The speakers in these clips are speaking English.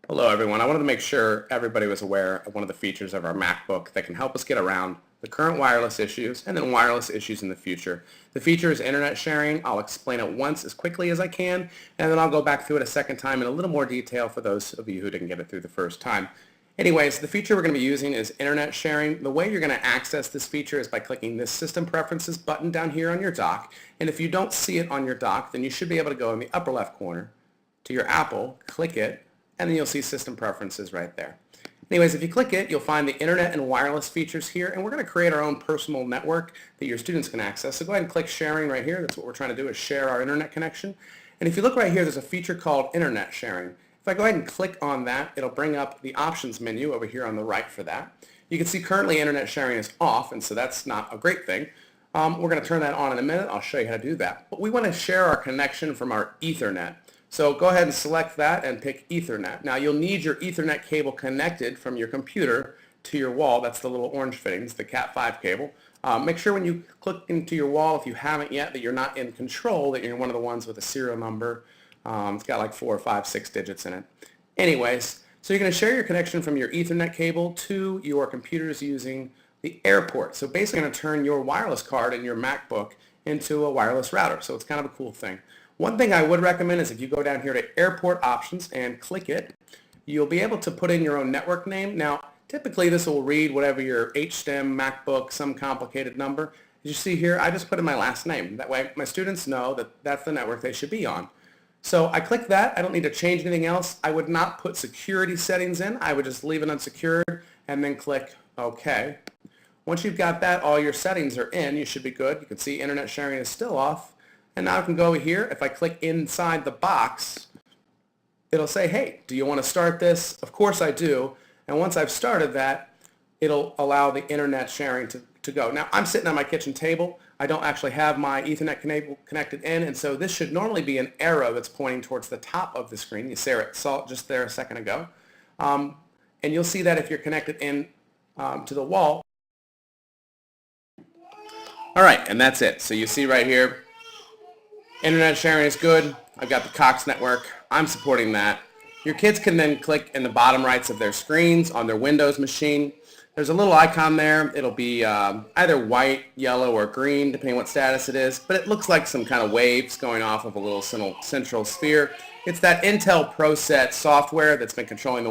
Hello everyone. I wanted to make sure everybody was aware of one of the features of our MacBook that can help us get around the current wireless issues and then wireless issues in the future. The feature is internet sharing. I'll explain it once as quickly as I can, and then I'll go back through it a second time in a little more detail for those of you who didn't get it through the first time. Anyways, the feature we're going to be using is internet sharing. The way you're going to access this feature is by clicking this System Preferences button down here on your dock, and if you don't see it on your dock, then you should be able to go in the upper left corner to your Apple, click it, and then you'll see System Preferences right there. Anyways, if you click it, you'll find the internet and wireless features here, and we're going to create our own personal network that your students can access. So go ahead and click sharing right here. That's what we're trying to do, is share our internet connection. And if you look right here, there's a feature called internet sharing. If I go ahead and click on that, it'll bring up the options menu over here on the right for that. You can see currently internet sharing is off, and so that's not a great thing. We're going to turn that on in a minute. I'll show you how to do that. But we want to share our connection from our Ethernet. So go ahead and select that and pick Ethernet. Now you'll need your Ethernet cable connected from your computer to your wall. That's the little orange fittings, the Cat5 cable. Make sure when you click into your wall, if you haven't yet, that you're not in control, that you're one of the ones with a serial number. It's got like 4 or 5, 6 digits in it. Anyways, so you're going to share your connection from your Ethernet cable to your computers using the airport. So basically you're going to turn your wireless card in your MacBook into a wireless router. So it's kind of a cool thing. One thing I would recommend is if you go down here to Airport Options and click it, you'll be able to put in your own network name. Now, typically this will read whatever your HSTEM, MacBook, some complicated number. As you see here, I just put in my last name. That way my students know that that's the network they should be on. So I click that. I don't need to change anything else. I would not put security settings in. I would just leave it unsecured and then click OK. Once you've got that, all your settings are in. You should be good. You can see internet sharing is still off. And now I can go over here. If I click inside the box, it'll say, hey, do you want to start this? Of course I do. And once I've started that, it'll allow the internet sharing to go. Now, I'm sitting on my kitchen table. I don't actually have my Ethernet connected in, and so this should normally be an arrow that's pointing towards the top of the screen. You saw it just there a second ago. And you'll see that if you're connected in to the wall. All right, and that's it. So you see right here, internet sharing is good. I've got the Cox network. I'm supporting that. Your kids can then click in the bottom rights of their screens on their Windows machine. There's a little icon there. It'll be either white, yellow, or green, depending what status it is. But it looks like some kind of waves going off of a little central sphere. It's that Intel ProSet software that's been controlling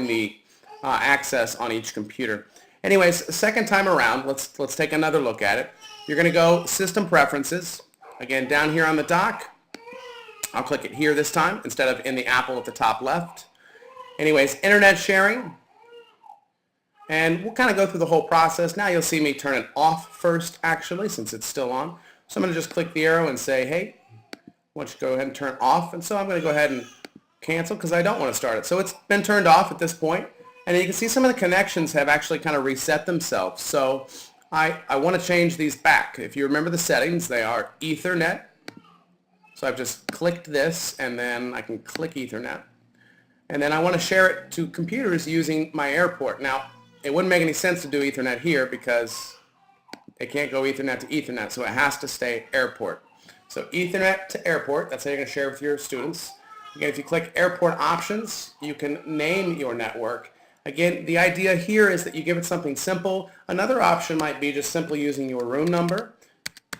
the access on each computer. Anyways, second time around, let's take another look at it. You're going to go System Preferences. Again, down here on the dock, I'll click it here this time instead of in the Apple at the top left. Anyways, internet sharing. And we'll kind of go through the whole process. Now you'll see me turn it off first, actually, since it's still on. So I'm going to just click the arrow and say, hey, why don't you go ahead and turn off? And so I'm going to go ahead and cancel because I don't want to start it. So it's been turned off at this point. And you can see some of the connections have actually kind of reset themselves. So I want to change these back. If you remember the settings, they are Ethernet. So I've just clicked this, and then I can click Ethernet. And then I want to share it to computers using my airport. Now, it wouldn't make any sense to do Ethernet here because it can't go Ethernet to Ethernet, so it has to stay airport. So Ethernet to airport, that's how you're going to share with your students. Again, if you click Airport Options, you can name your network. Again, the idea here is that you give it something simple. Another option might be just simply using your room number.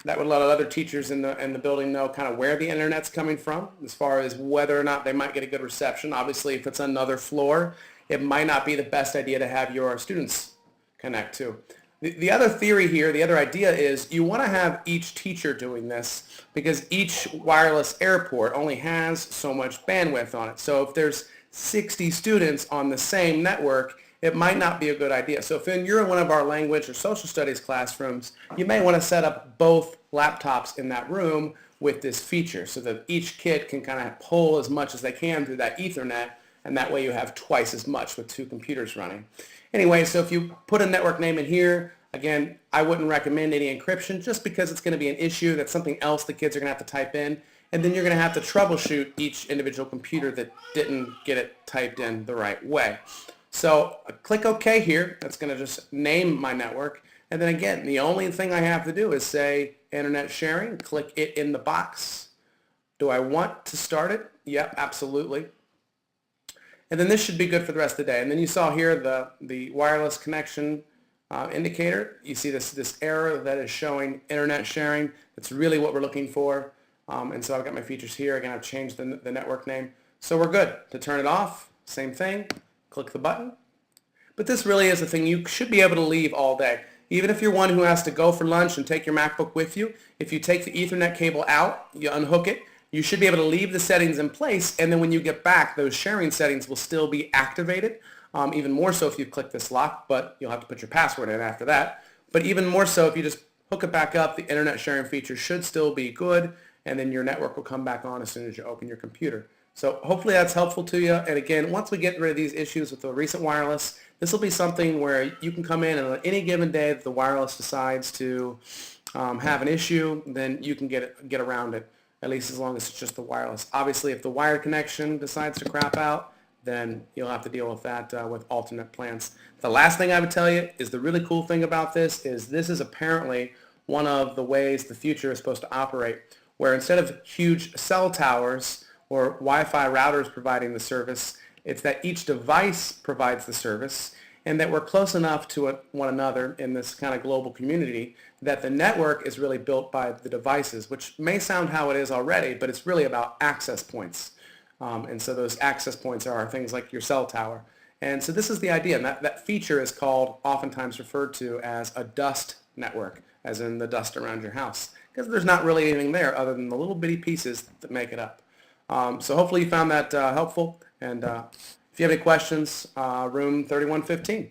That would let other teachers in the building know kind of where the internet's coming from as far as whether or not they might get a good reception. Obviously, if it's another floor, it might not be the best idea to have your students connect to. The other theory here, the other idea is you want to have each teacher doing this because each wireless airport only has so much bandwidth on it. So if there's 60 students on the same network, it might not be a good idea. So if you're in one of our language or social studies classrooms, you may want to set up both laptops in that room with this feature so that each kid can kind of pull as much as they can through that Ethernet, and that way you have twice as much with 2 computers running. Anyway, so if you put a network name in here, again, I wouldn't recommend any encryption just because it's going to be an issue. That's something else the kids are going to have to type in. And then you're going to have to troubleshoot each individual computer that didn't get it typed in the right way. So click OK here. That's going to just name my network. And then again, the only thing I have to do is say internet sharing, click it in the box. Do I want to start it? Yep, absolutely. And then this should be good for the rest of the day. And then you saw here the wireless connection indicator. You see this error that is showing internet sharing. That's really what we're looking for. And so I've got my features here. Again, I've changed the network name. So we're good. To turn it off, same thing. Click the button. But this really is a thing you should be able to leave all day. Even if you're one who has to go for lunch and take your MacBook with you, if you take the Ethernet cable out, you unhook it, you should be able to leave the settings in place, and then when you get back, those sharing settings will still be activated. Even more so if you click this lock, but you'll have to put your password in after that. But even more so if you just hook it back up, the internet sharing feature should still be good, and then your network will come back on as soon as you open your computer. So hopefully that's helpful to you. And again, once we get rid of these issues with the recent wireless, this will be something where you can come in and on any given day that the wireless decides to have an issue, then you can get around it, at least as long as it's just the wireless. Obviously, if the wired connection decides to crap out, then you'll have to deal with that with alternate plans. The last thing I would tell you is the really cool thing about this is apparently one of the ways the future is supposed to operate, where instead of huge cell towers or Wi-Fi routers providing the service, it's that each device provides the service, and that we're close enough to one another in this kind of global community that the network is really built by the devices, which may sound how it is already, but it's really about access points. And so those access points are things like your cell tower. And so this is the idea, and that feature is oftentimes referred to as a dust network, as in the dust around your house, because there's not really anything there other than the little bitty pieces that make it up. So hopefully you found that helpful, and if you have any questions, room 3115.